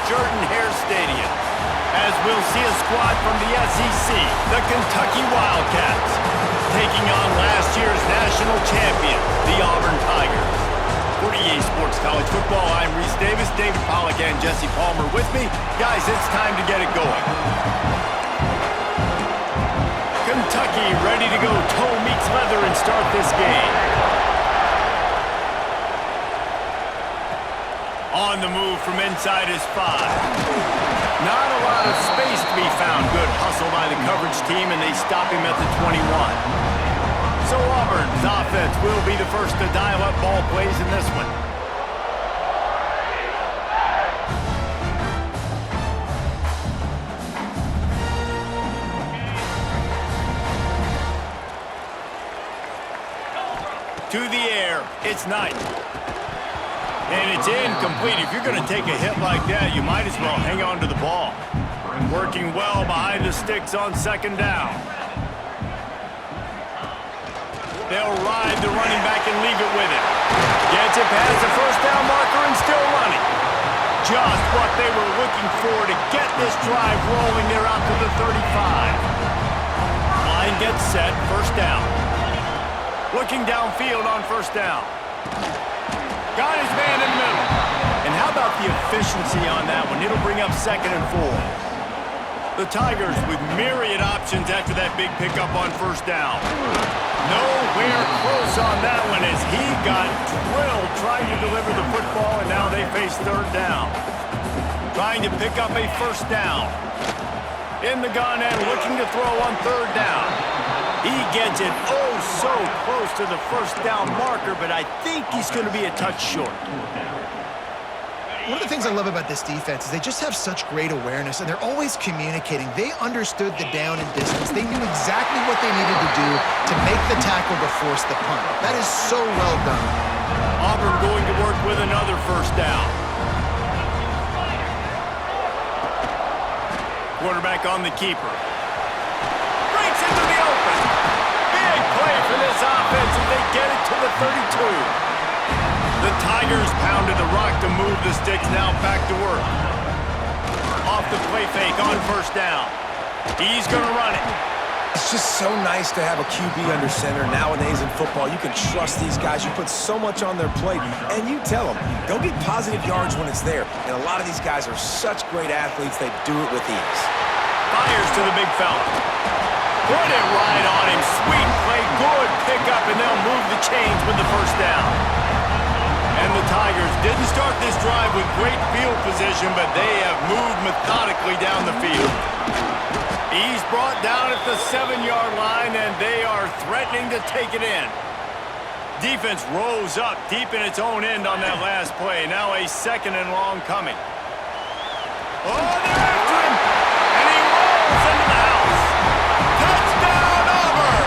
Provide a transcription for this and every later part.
Jordan-Hare Stadium, as we'll see a squad from the SEC, the Kentucky Wildcats, taking on last year's national champions, the Auburn Tigers. For EA Sports College Football, I'm Reese Davis, David Pollack, and Jesse Palmer with me. Guys, it's time to get it going. Kentucky ready to go toe meets leather and start this game. On the move from inside is 5. Not a lot of space to be found. Good hustle by the coverage team, and they stop him at the 21. So Auburn's offense will be the first to dial up ball plays in this one. To the air, it's Knight. And it's incomplete. If you're going to take a hit like that, you might as well hang on to the ball. Working well behind the sticks on second down. They'll ride the running back and leave it with him. Gets it past the first down marker and still running. Just what they were looking for to get this drive rolling. They're out to the 35. Line gets set, first down. Looking downfield on first down. Got his man in the middle. And how about the efficiency on that one? It'll bring up 2nd and 4. The Tigers with myriad options after that big pickup on first down. Nowhere close on that one as he got drilled trying to deliver the football, and now they face third down. Trying to pick up a first down. In the gun and looking to throw on third down. He gets it so close to the first down marker, but I think he's going to be a touch short. One of the things I love about this defense is they just have such great awareness, and they're always communicating. They understood the down and distance. They knew exactly what they needed to do to make the tackle to force the punt. That is so well done. Auburn going to work with another first down. Quarterback on the keeper. Breaks into the open. Big play for this offense as they get it to the 32. The Tigers pounded the rock to move the sticks, now back to work. Off the play fake on first down. He's going to run it. It's just so nice to have a QB under center. Nowadays in football, you can trust these guys. You put so much on their plate, and you tell them, go get positive yards when it's there. And a lot of these guys are such great athletes, they do it with ease. Fires to the big fella. Put it right on him. Sweet play, good pickup, and they'll move the chains with the first down. And the Tigers didn't start this drive with great field position, but they have moved methodically down the field. He's brought down at the 7-yard line, and they are threatening to take it in. Defense rose up deep in its own end on that last play. Now a 2nd and long coming. Oh, they're after him! And he rolls into the house. Touchdown, Auburn!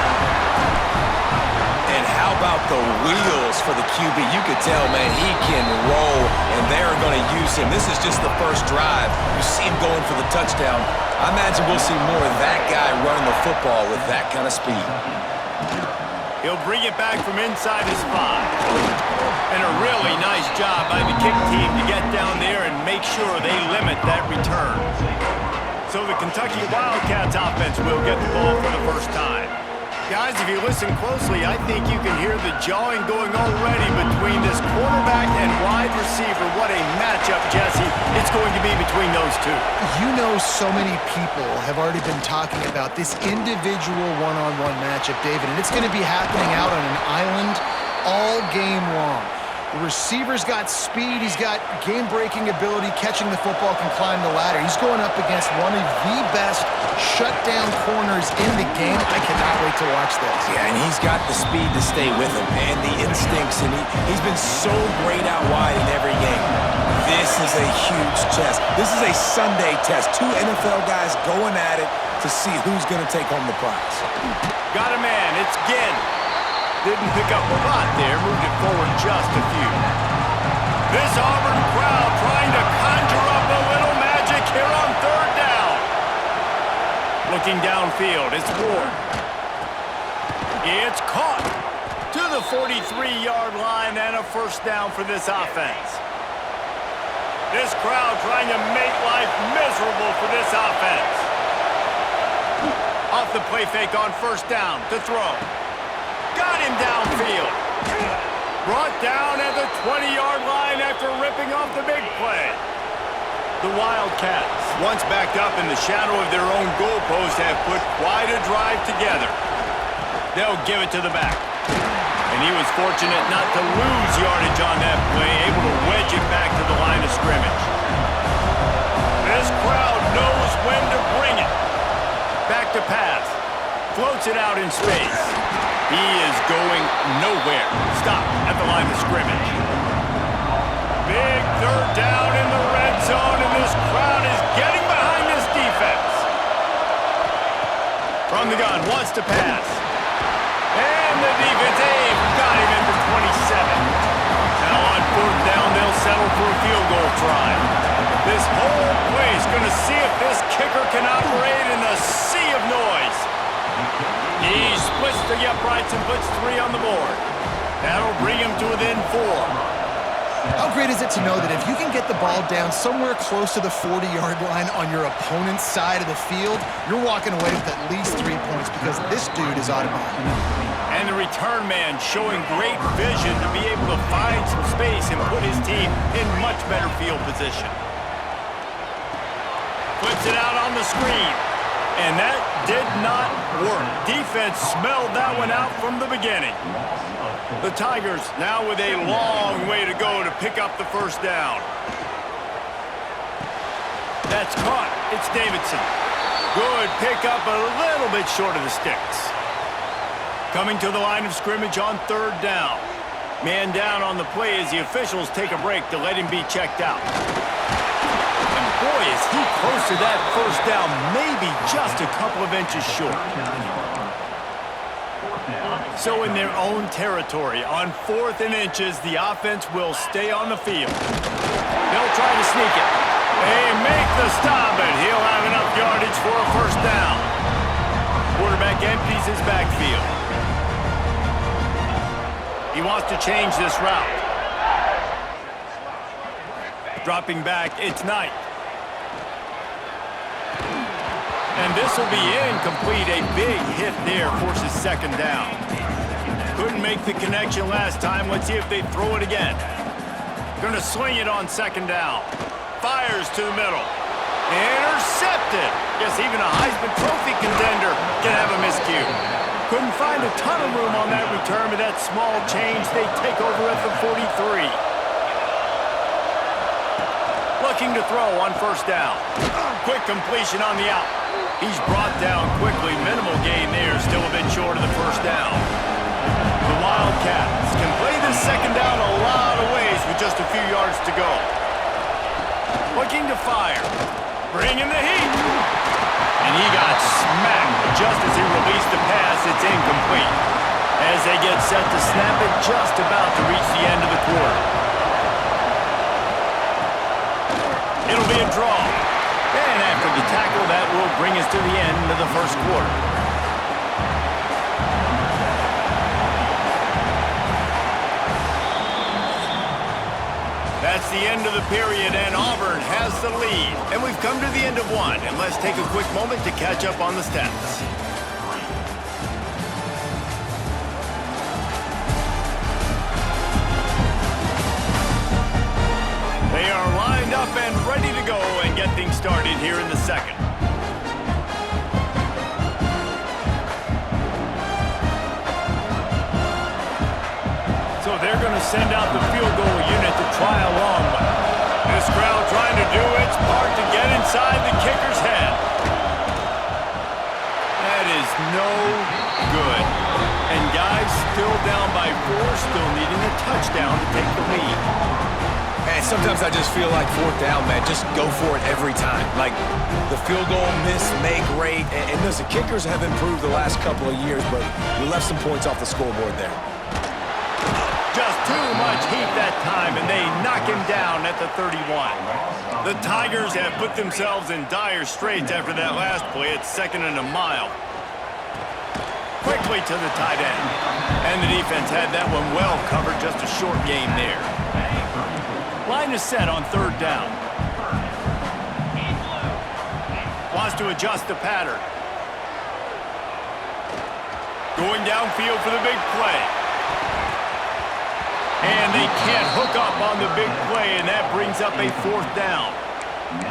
And how about the wheels for the QB? You could tell, man, he can roll, and they're going to use him. This is just the first drive. You see him going for the touchdown. I imagine we'll see more of that guy running the football with that kind of speed. He'll bring it back from inside his 5. And a really nice job by the kick team to get down there and make sure they limit that return. So the Kentucky Wildcats offense will get the ball for the first time. Guys, if you listen closely, I think you can hear the jawing going already between this quarterback and wide receiver. What a matchup, Jesse, it's going to be between those two. You know, so many people have already been talking about this individual one-on-one matchup, David, and it's going to be happening out on an island all game long. The receiver's got speed, he's got game-breaking ability, catching the football, can climb the ladder. He's going up against one of the best shutdown corners in the game. I cannot wait to watch this. Yeah, and he's got the speed to stay with him, and the instincts, and he's been so great out wide in every game. This is a huge test. This is a Sunday test. 2 NFL guys going at it to see who's going to take home the prize. Got a man, it's Ginn. Didn't pick up a lot there, moved it forward just a few. This Auburn crowd trying to conjure up a little magic here on third down. Looking downfield, it's Ward. It's caught to the 43-yard line and a first down for this offense. This crowd trying to make life miserable for this offense. Off the play fake on first down to throw. Got him downfield. Brought down at the 20-yard line after ripping off the big play. The Wildcats, once backed up in the shadow of their own goalpost, have put quite a drive together. They'll give it to the back. And he was fortunate not to lose yardage on that play, able to wedge it back to the line of scrimmage. This crowd knows when to bring it. Back to pass. Floats it out in space. He is going nowhere. Stop at the line of scrimmage. Big third down in the red zone, and this crowd is getting behind this defense. From the gun, wants to pass. And the defense got him at the 27. Now on fourth down, they'll settle for a field goal try. This whole play is going to see if this kicker can operate in the sea of noise. He splits the uprights and puts 3 on the board. That'll bring him to within 4. How great is it to know that if you can get the ball down somewhere close to the 40-yard line on your opponent's side of the field, you're walking away with at least 3 points because this dude is automatic. And the return man showing great vision to be able to find some space and put his team in much better field position. Flips it out on the screen. And that did not work. Defense smelled that one out from the beginning. The Tigers now with a long way to go to pick up the first down. That's caught. It's Davidson. Good pickup, a little bit short of the sticks. Coming to the line of scrimmage on third down. Man down on the play as the officials take a break to let him be checked out. And boy, is he close to that first down, maybe just a couple of inches short. So in their own territory, on 4th and inches, the offense will stay on the field. They'll try to sneak it. They make the stop, and he'll have enough yardage for a first down. Quarterback empties his backfield. He wants to change this route. Dropping back, it's Knight. And this will be incomplete. A big hit there forces second down. Couldn't make the connection last time. Let's see if they throw it again. Going to swing it on second down. Fires to the middle. Intercepted. Yes, even a Heisman Trophy contender can have a miscue. Couldn't find a ton of room on that return, but that small change, they take over at the 43. Looking to throw on first down. Quick completion on the out. He's brought down quickly. Minimal gain there. Still a bit short of the first down. The Wildcats can play this second down a lot of ways with just a few yards to go. Looking to fire. Bringing the heat. And he got smacked just as he released the pass. It's incomplete. As they get set to snap it, just about to reach the end of the quarter. It'll be a draw. And after the tackle, that will bring us to the end of the first quarter. That's the end of the period, and Auburn has the lead. And we've come to the end of one, and let's take a quick moment to catch up on the stats. They are lined up and ready to go and get things started here in the second. So they're going to send out the field goal unit to try a long one. This crowd trying to do its part to get inside the kicker's head. That is no good. And guys still down by 4, still needing a touchdown to take the lead. Man, sometimes I just feel like fourth down, man. Just go for it every time. Like the field goal miss, make rate. And listen, kickers have improved the last couple of years, but we left some points off the scoreboard there. Just too much heat that time, and they knock him down at the 31. The Tigers have put themselves in dire straits after that last play. It's 2nd and a mile. Quickly to the tight end. And the defense had that one well covered. Just a short game there. Line is set on third down. Wants to adjust the pattern. Going downfield for the big play. And they can't hook up on the big play, and that brings up a fourth down.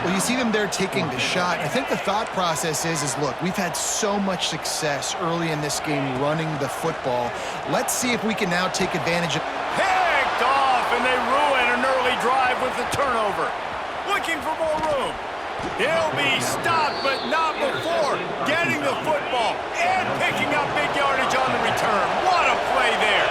Well, you see them there taking the shot. I think the thought process is look, we've had so much success early in this game running the football. Let's see if we can now take advantage of... Picked off, and they ruin an early drive with the turnover. Looking for more room. He'll be stopped, but not before getting the football and picking up big yardage on the return. What a play there.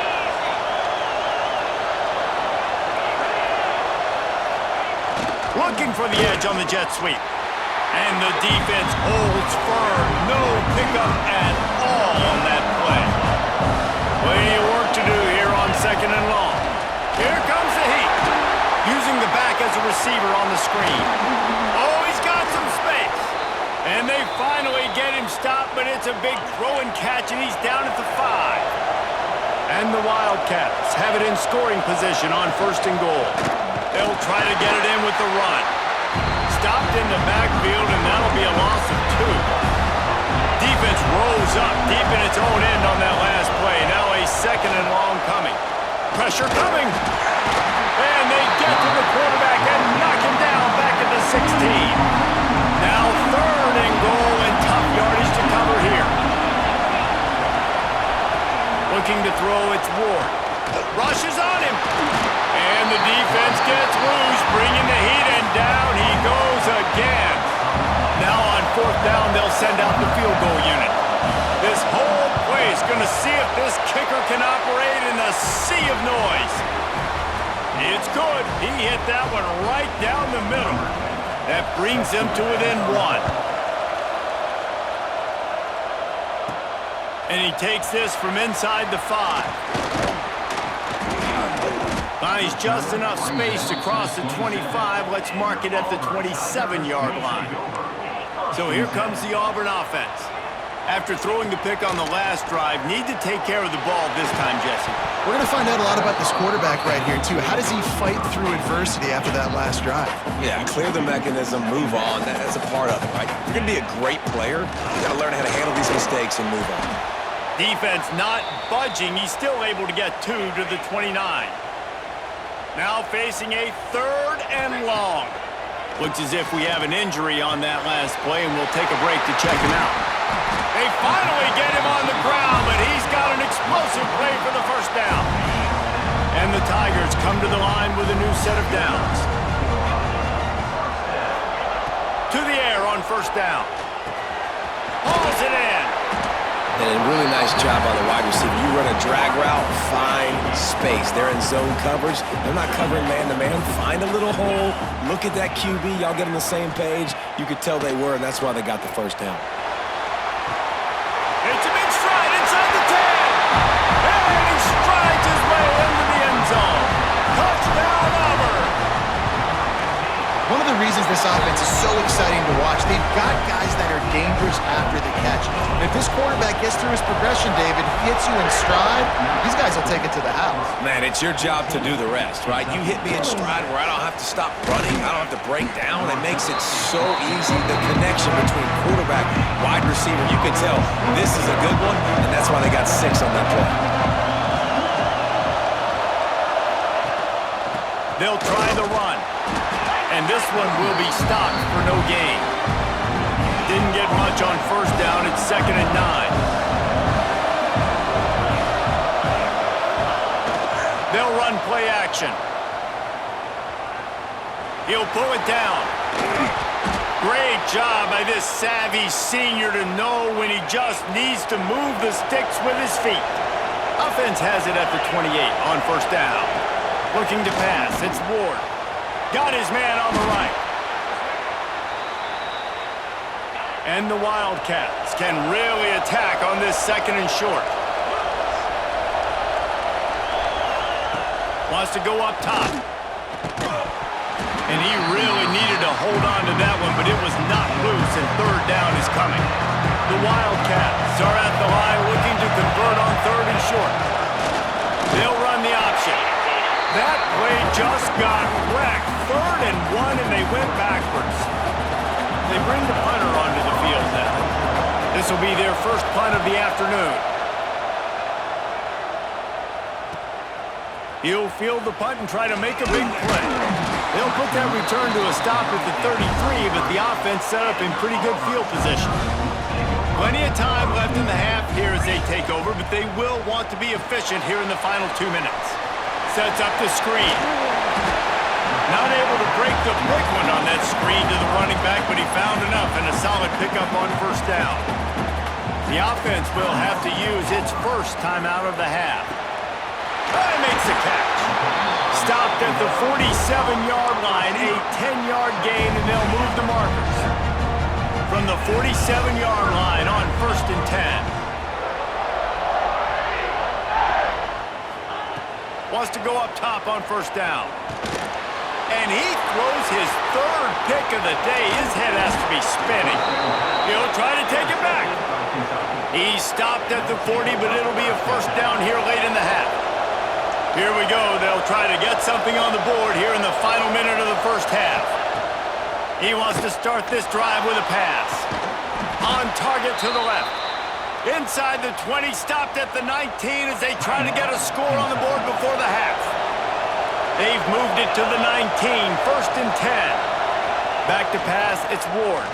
Looking for the edge on the jet sweep. And the defense holds firm. No pickup at all on that play. Plenty of work to do here on second and long. Here comes the heat. Using the back as a receiver on the screen. Oh, he's got some space. And they finally get him stopped, but it's a big throw and catch, and he's down at the 5. And the Wildcats have it in scoring position on first and goal. They'll try to get it in with the run. Stopped in the backfield, and that'll be a loss of 2. Defense rose up deep in its own end on that last play. Now a second and long coming. Pressure coming. And they get to the quarterback and knock him down back at the 16. Now third and goal, and tough yardage to cover here. Looking to throw, it's Ward. Rushes on him. And the defense gets loose, bringing the heat, and down he goes again. Now on fourth down, they'll send out the field goal unit. This whole play is going to see if this kicker can operate in the sea of noise. It's good. He hit that one right down the middle. That brings him to within 1. And he takes this from inside the 5. Finds just enough space to cross the 25. Let's mark it at the 27-yard line. So here comes the Auburn offense. After throwing the pick on the last drive, need to take care of the ball this time, Jesse. We're going to find out a lot about this quarterback right here, too. How does he fight through adversity after that last drive? Yeah, clear the mechanism, move on. That's a part of it, right? If you're going to be a great player, you got to learn how to handle these mistakes and move on. Defense not budging. He's still able to get 2 to the 29. Now facing a third and long. Looks as if we have an injury on that last play, and we'll take a break to check him out. They finally get him on the ground, but he's got an explosive play for the first down. And the Tigers come to the line with a new set of downs. To the air on first down. Hauls it in. And a really nice job by the wide receiver. You run a drag route, find space. They're in zone coverage. They're not covering man-to-man. Find a little hole. Look at that QB. Y'all get on the same page. You could tell they were, and that's why they got the first down. It's a big stride inside the 10. And he strides his way into the end zone. Touchdown, Auburn. One of the reasons this offense is so exciting to watch, they've got guys that are dangerous after the catch. And if this quarterback gets through his progression, David, hits you in stride, these guys will take it to the house. Man, it's your job to do the rest, right? You hit me in stride where I don't have to stop running. I don't have to break down. It makes it so easy. The connection between quarterback, wide receiver, you can tell this is a good one, and that's why they got 6 on that play. They'll try the run. And this one will be stopped for no gain. Didn't get much on first down. It's 2nd and 9. They'll run play action. He'll pull it down. Great job by this savvy senior to know when he just needs to move the sticks with his feet. Offense has it at the 28 on first down. Looking to pass. It's Ward. Got his man on the right. And the Wildcats can really attack on this 2nd and short. Wants to go up top. And he really needed to hold on to that one, but it was not loose, and third down is coming. The Wildcats are at the line looking to convert on 3rd and short. They'll run the option. That play just got wrecked. 3rd and 1, and they went backwards. They bring the punter onto the field now. This will be their first punt of the afternoon. He'll field the punt and try to make a big play. They'll put that return to a stop at the 33, but the offense set up in pretty good field position. Plenty of time left in the half here as they take over, but they will want to be efficient here in the final 2 minutes. Sets up the screen. Not able to break the big one on that screen to the running back, but he found enough and a solid pickup on first down. The offense will have to use its first timeout of the half. He makes the catch. Stopped at the 47-yard line, a 10-yard gain, and they'll move the markers. From the 47-yard line on 1st and 10. Wants to go up top on first down. And he throws his 3rd pick of the day. His head has to be spinning. He'll try to take it back. He stopped at the 40, but it'll be a first down here late in the half. Here we go. They'll try to get something on the board here in the final minute of the first half. He wants to start this drive with a pass. On target to the left. Inside the 20, stopped at the 19 as they try to get a score on the board before the half. They've moved it to the 19, 1st and 10. Back to pass, it's Ward.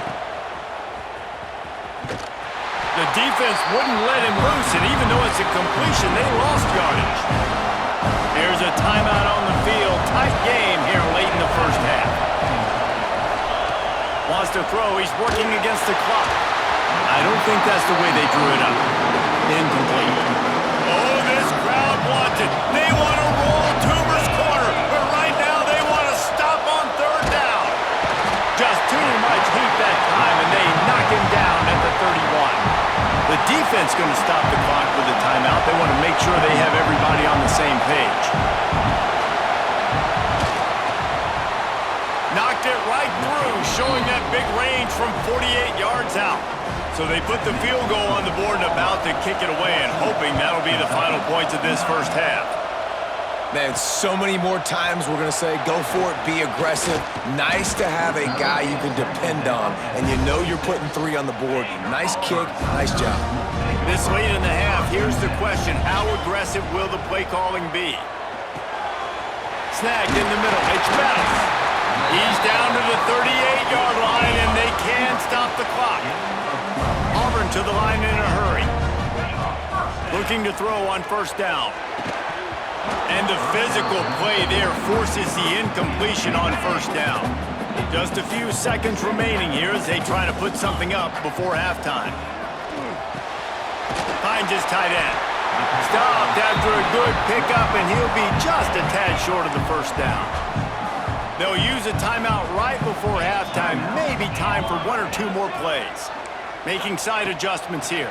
The defense wouldn't let him loose, and even though it's a completion, they lost yardage. There's a timeout on the field. Tight game here late in the first half. Wants to throw. He's working against the clock. I don't think that's the way they drew it up. Incomplete. Oh, this crowd wants it. They want to roll Toomer's corner, but right now they want to stop on 3rd down. Just too much heat that time, and they knock him down at the 31. The defense going to stop the clock with a timeout. They want to make sure they have everybody on the same page. Knocked it right through, showing that big range from 48 yards out. So they put the field goal on the board and about to kick it away, and hoping that'll be the final points of this first half. Man, so many more times we're going to say, go for it, be aggressive. Nice to have a guy you can depend on, and you know you're putting 3 on the board. Nice kick, nice job. This late in the half, here's the question. How aggressive will the play calling be? Snagged in the middle. It's Bettis. He's down to the 38-yard line, and they can stop the clock. Auburn to the line in a hurry. Looking to throw on first down. And the physical play there forces the incompletion on first down. Just a few seconds remaining here as they try to put something up before halftime. Finds his tight end. Stopped after a good pickup, and he'll be just a tad short of the first down. They'll use a timeout right before halftime. Maybe time for 1 or 2 more plays. Making side adjustments here.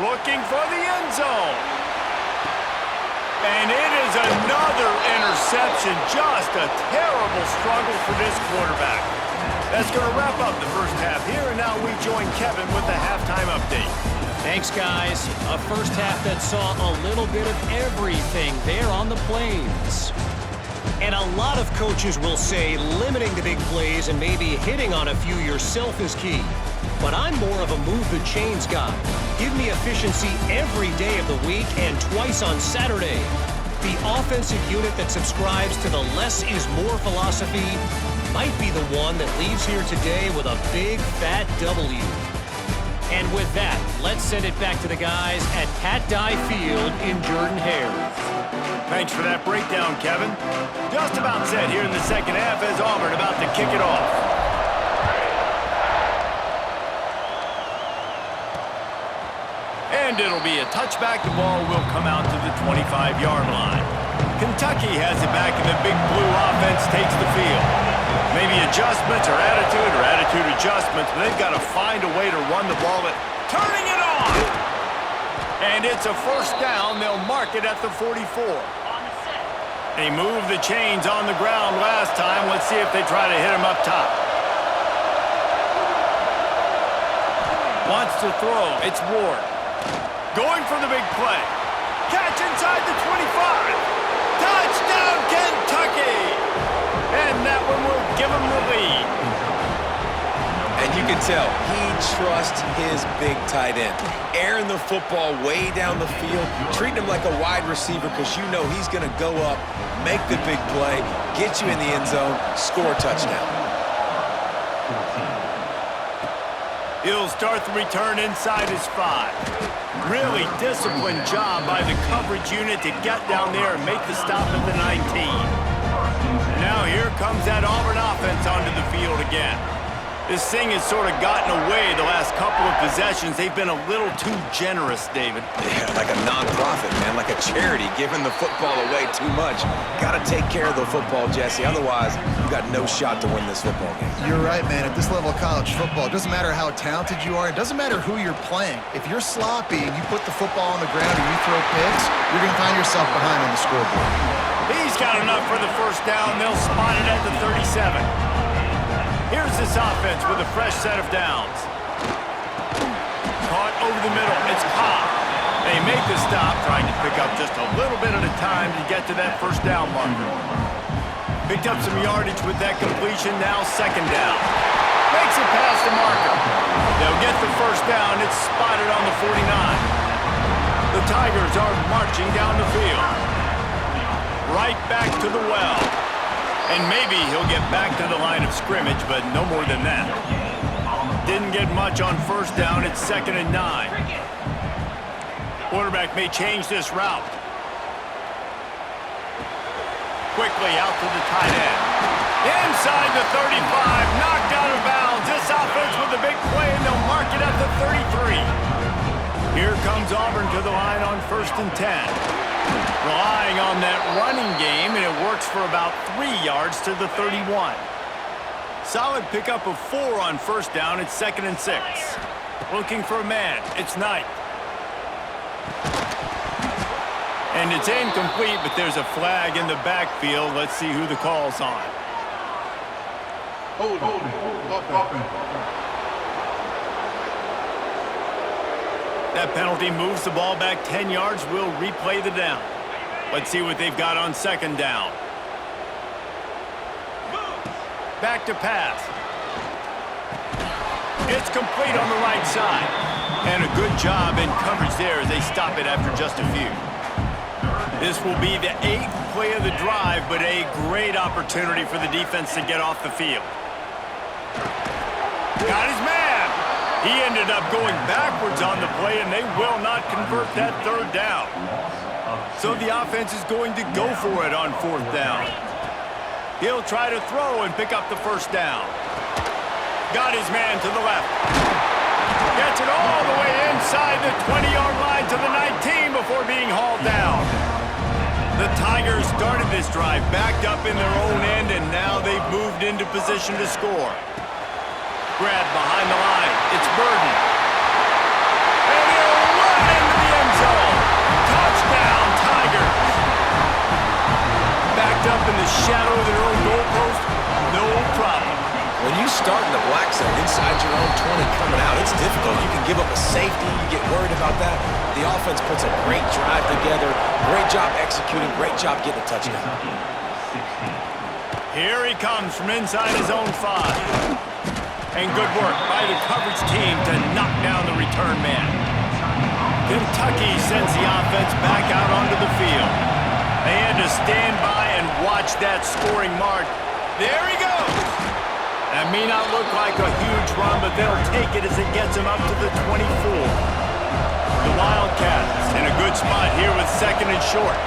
Looking for the end zone. And it is another interception. Just a terrible struggle for this quarterback. That's going to wrap up the first half here, and now we join Kevin with the halftime update. Thanks, guys. A first half that saw a little bit of everything there on the Plains. And a lot of coaches will say limiting the big plays and maybe hitting on a few yourself is key. But I'm more of a move the chains guy. Give me efficiency every day of the week and twice on Saturday. The offensive unit that subscribes to the less is more philosophy might be the one that leaves here today with a big fat W. And with that, let's send it back to the guys at Pat Dye Field in Jordan-Hare. Thanks for that breakdown, Kevin. Just about set here in the second half as Auburn about to kick it off. And it'll be a touchback. The ball will come out to the 25-yard line. Kentucky has it back, and the big blue offense takes the field. Maybe adjustments or attitude adjustments, but they've got to find a way to run the ball. Turning it on! And it's a first down. They'll mark it at the 44. They moved the chains on the ground last time. Let's see if they try to hit him up top. Wants to throw. It's Ward. Going for the big play. Catch inside the 25. Touchdown, Kentucky! And that one will give them the lead. And you can tell he trusts his big tight end. Airing the football way down the field, treating him like a wide receiver because you know he's going to go up, make the big play, get you in the end zone, score a touchdown. He'll start the return inside his 5. Really disciplined job by the coverage unit to get down there and make the stop at the 19. Now here comes that Auburn offense onto the field again. This thing has sort of gotten away the last couple of possessions. They've been a little too generous, David. Yeah, like a non-profit, man, like a charity, giving the football away too much. Got to take care of the football, Jesse. Otherwise, you've got no shot to win this football game. You're right, man. At this level of college football, it doesn't matter how talented you are. It doesn't matter who you're playing. If you're sloppy and you put the football on the ground and you throw picks, you're going to find yourself behind on the scoreboard. He's got enough for the first down. They'll spot it at the 37. Here's this offense with a fresh set of downs. Caught over the middle. It's Cobb. They make the stop, trying to pick up just a little bit at a time to get to that first down marker. Picked up some yardage with that completion. Now second down. Makes it past the marker. They'll get the first down. It's spotted on the 49. The Tigers are marching down the field. Right back to the well. And maybe he'll get back to the line of scrimmage, but no more than that. Didn't get much on first down. It's 2nd and 9. Quarterback may change this route. Quickly out to the tight end. Inside the 35, knocked out of bounds. This offense with a big play, and they'll mark it at the 33. Here comes Auburn to the line on 1st and 10. Relying on that running game, and it works for about 3 yards to the 31. Solid pickup of 4 on first down. It's 2nd and 6. Looking for a man. It's Knight. And it's incomplete, but there's a flag in the backfield. Let's see who the call's on. Hold it. That penalty moves the ball back 10 yards. We'll replay the down. Let's see what they've got on second down. Back to pass. It's complete on the right side. And a good job in coverage there as they stop it after just a few. This will be the 8th play of the drive, but a great opportunity for the defense to get off the field. Got his man. He ended up going backwards on the play, and they will not convert that third down. So the offense is going to go for it on 4th down. He'll try to throw and pick up the first down. Got his man to the left. Gets it all the way inside the 20-yard line to the 19 before being hauled down. The Tigers started this drive backed up in their own end, and now they've moved into position to score. Grab behind the line. It's Burden. And he'll run into the end zone. Touchdown, Tigers. Backed up in the shadow of their own goalpost, no problem. When you start in the black zone inside your own 20 coming out, it's difficult. You can give up a safety. You get worried about that. The offense puts a great drive together. Great job executing. Great job getting a touchdown. Here he comes from inside his own 5. And good work by the coverage team to knock down the return man. Kentucky sends the offense back out onto the field. They had to stand by and watch that scoring mark. There he goes. That may not look like a huge run, but they'll take it as it gets them up to the 24. The Wildcats in a good spot here with 2nd and short.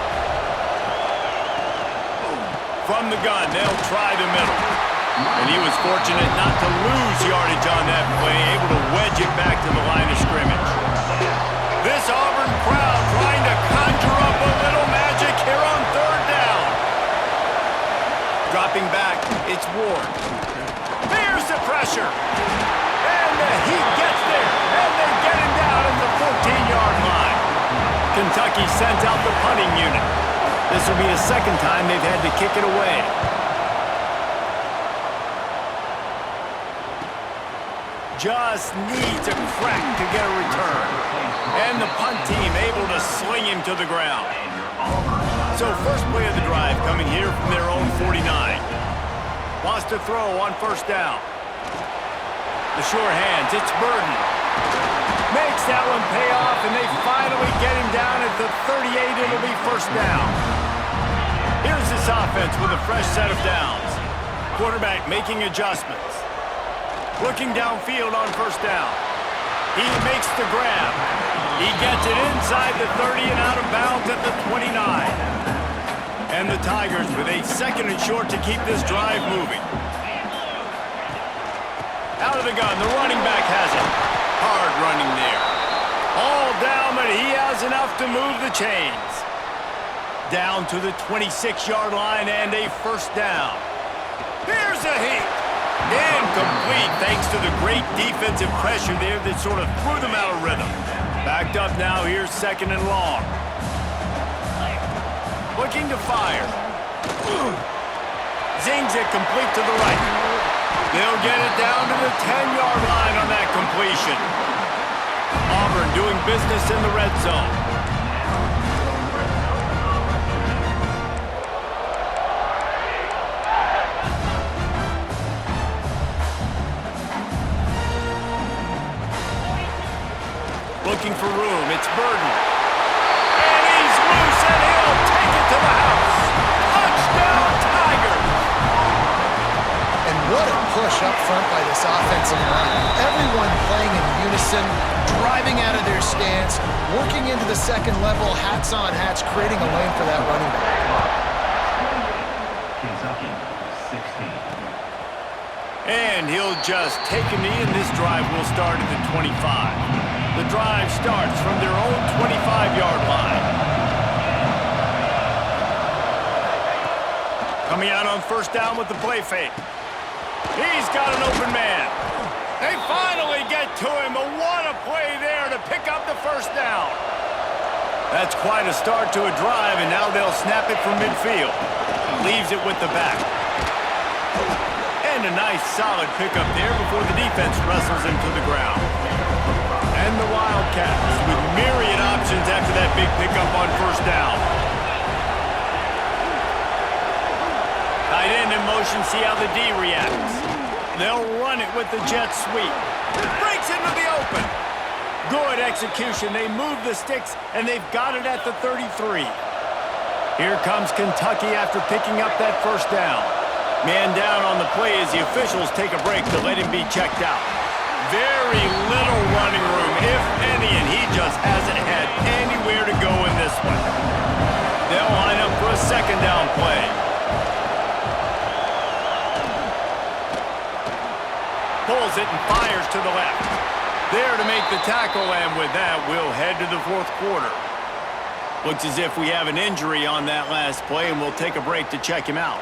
From the gun, they'll try the middle. And he was fortunate not to lose yardage on that play, able to wedge it back to the line of scrimmage. This Auburn crowd trying to conjure up a little magic here on 3rd down. Dropping back, it's Ward. There's the pressure. And he gets there. And they get him down at the 14-yard line. Kentucky sends out the punting unit. This will be the 2nd time they've had to kick it away. Just needs a crack to get a return. And the punt team able to sling him to to the ground. So first play of the drive coming here from their own 49. Wants to throw on first down. The sure hands, it's Burden. Makes that one pay off, and they finally get him down at the 38. It'll be first down. Here's this offense with a fresh set of downs. Quarterback making adjustments. Looking downfield on first down. He makes the grab. He gets it inside the 30 and out of bounds at the 29. And the Tigers with a second and short to keep this drive moving. Out of the gun, the running back has it. Hard running there. All down, but he has enough to move the chains. Down to the 26-yard line and a first down. Here's a hit. Incomplete thanks to the great defensive pressure there that sort of threw them out of rhythm. Backed up now, here's second and long. Looking to fire. Zings it complete to the right. They'll get it down to the 10-yard line on that completion. Auburn doing business in the red zone. Looking for room, it's Burden. And he's loose, and he'll take it to the house. Touchdown, Tigers! And what a push up front by this offensive line. Everyone playing in unison, driving out of their stance, working into the second level, hats on hats, creating a lane for that running back. Kentucky, 16. And he'll just take a knee, and this drive will start at the 25. The drive starts from their own 25-yard line. Coming out on first down with the play fake. He's got an open man. They finally get to him, but what a play there to pick up the first down. That's quite a start to a drive, and now they'll snap it from midfield. Leaves it with the back. And a nice solid pickup there before the defense wrestles him to the ground. And the Wildcats with myriad options after that big pickup on first down. Tight end in motion, see how the D reacts. They'll run it with the jet sweep. Breaks into the open. Good execution. They move the sticks, and they've got it at the 33. Here comes Kentucky after picking up that first down. Man down on the play as the officials take a break to let him be checked out. Very little running room, if any, and he just hasn't had anywhere to go in this one. They'll line up for a second down play. Pulls it and fires to the left. There to make the tackle, and with that, we'll head to the fourth quarter. Looks as if we have an injury on that last play, and we'll take a break to check him out.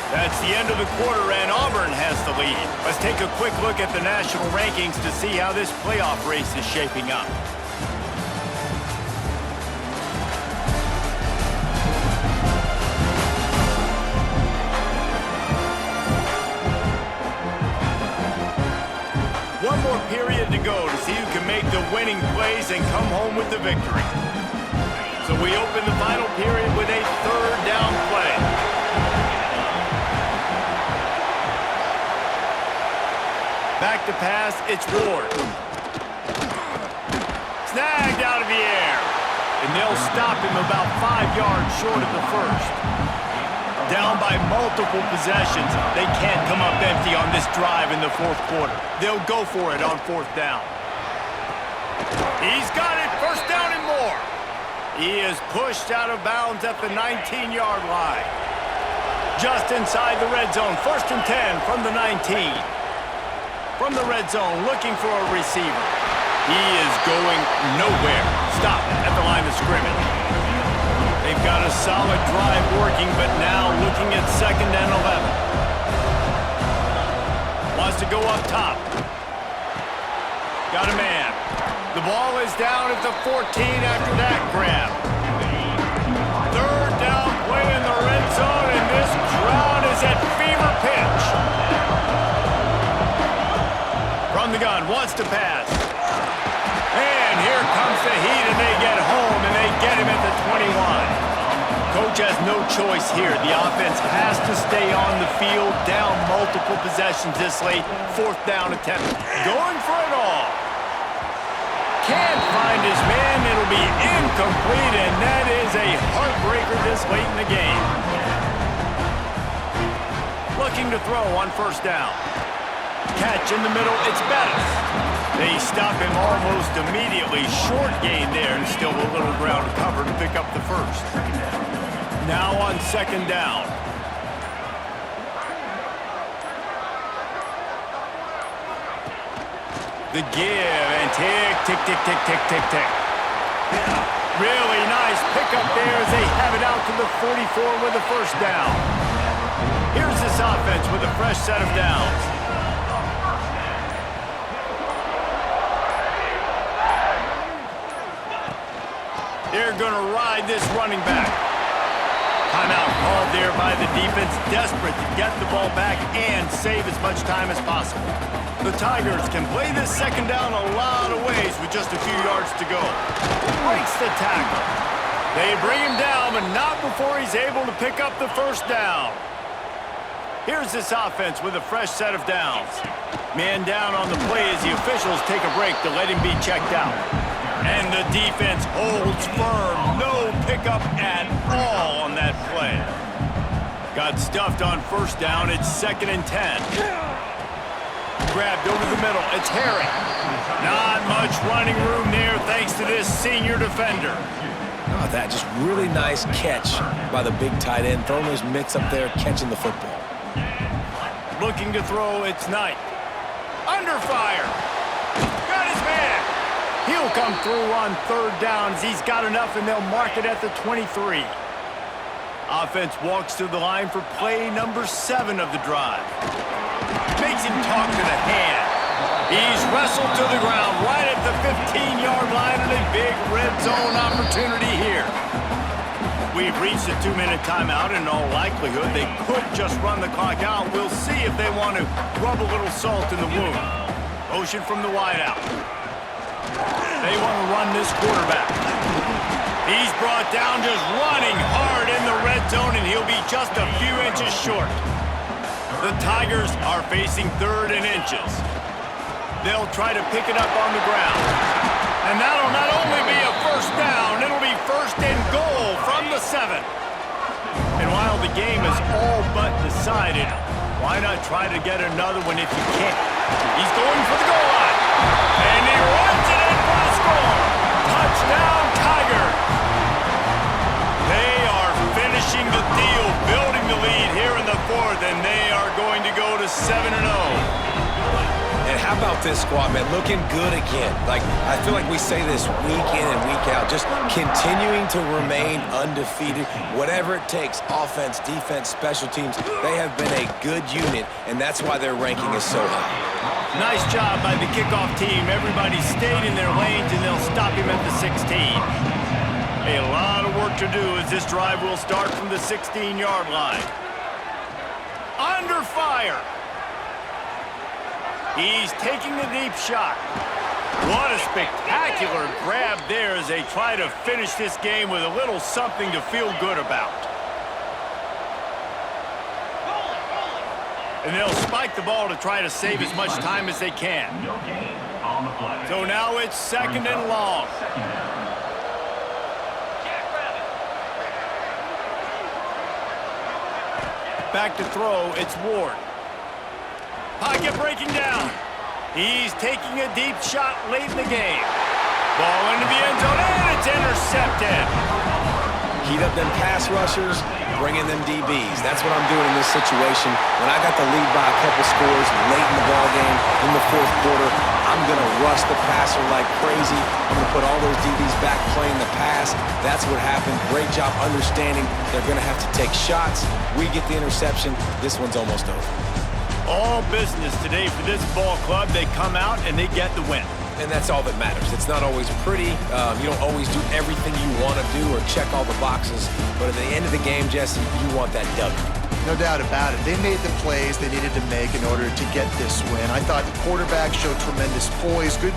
That's the end of the quarter, and Auburn has the lead. Let's take a quick look at the national rankings to see how this playoff race is shaping up. One more period to go to see who can make the winning plays and come home with the victory. So we open the final period with a third down play. Back to pass, it's Ward. Snagged out of the air. And they'll stop him about 5 yards short of the first. Down by multiple possessions. They can't come up empty on this drive in the fourth quarter. They'll go for it on fourth down. He's got it, first down and more. He is pushed out of bounds at the 19-yard line. Just inside the red zone, first and 10 from the 19. From the red zone, looking for a receiver. He is going nowhere. Stop at the line of scrimmage. They've got a solid drive working, but now looking at second and 11. Wants to go up top. Got a man. The ball is down at the 14 after that grab. Third down play in the red zone, and this crowd is at fever pitch. From the gun, wants to pass. And here comes the heat, and they get home Coach has no choice here. The offense has to stay on the field, down multiple possessions this late. 4th down attempt. Going for it all. Can't find his man. It'll be incomplete, and that is a heartbreaker this late in the game. Looking to throw on 1st down. Catch in the middle. It's Bettis. They stop him almost immediately. Short gain there, and still a little ground to cover to pick up the 1st. Now on 2nd down. The give, and tick, tick, tick, tick, tick, tick, tick. Really nice pickup there as they have it out to the 44 with the 1st down. Here's this offense with a fresh set of downs. They're going to ride this running back. Timeout called there by the defense, desperate to get the ball back and save as much time as possible. The Tigers can play this 2nd down a lot of ways with just a few yards to go. Breaks the tackle. They bring him down, but not before he's able to pick up the 1st down. Here's this offense with a fresh set of downs. Man down on the play as the officials take a break to let him be checked out. And the defense holds firm. No pickup at all on that play. Got stuffed on 1st down. It's 2nd and 10. Grabbed over the middle. It's Herring. Not much running room there thanks to this senior defender. Oh, that just really nice catch by the big tight end. Throwing those mitts up there, catching the football. Looking to throw. It's Knight. Under fire. Got his man. He'll come through on 3rd down as he's got enough, and they'll mark it at the 23. Offense walks to the line for play number 7 of the drive. Makes him talk to the hand. He's wrestled to the ground right at the 15-yard line, and a big red zone opportunity here. We've reached a 2-minute timeout. In all likelihood, they could just run the clock out. We'll see if they want to rub a little salt in the wound. Motion from the wideout. They want to run this quarterback. He's brought down just running hard in the red zone, and he'll be just a few inches short. The Tigers are facing 3rd and inches. They'll try to pick it up on the ground. And that'll not only be a 1st down, it'll be 1st and goal from the 7. And while the game is all but decided, why not try to get another one if you can? He's going for the goal line. And he runs it in for the score. Touchdown, Tigers. They are finishing the deal, building the lead here in the 4th, and they are going to go to 7-0. And how about this squad, man? Looking good again. Like, I feel like we say this week in and week out, just continuing to remain undefeated. Whatever it takes, offense, defense, special teams, they have been a good unit, and that's why their ranking is so high. Nice job by the kickoff team. Everybody stayed in their lanes, and they'll stop him at the 16. A lot of work to do as this drive will start from the 16-yard line. Under fire. He's taking the deep shot. What a spectacular grab there as they try to finish this game with a little something to feel good about. And they'll spike the ball to try to save as much time as they can. So now it's 2nd and long. Back to throw, it's Ward. Pocket breaking down. He's taking a deep shot late in the game. Ball into the end zone, and it's intercepted. Heat up them pass rushers, bring in them DBs. That's what I'm doing in this situation. When I got the lead by a couple scores late in the ballgame in the 4th quarter, I'm going to rush the passer like crazy. I'm going to put all those DBs back playing the pass. That's what happened. Great job understanding they're going to have to take shots. We get the interception. This one's almost over. All business today for this ball club. They come out and they get the win. And that's all that matters. It's not always pretty. You don't always do everything you want to do or check all the boxes. But at the end of the game, Jesse, you want that W. No doubt about it. They made the plays they needed to make in order to get this win. I thought the quarterback showed tremendous poise, good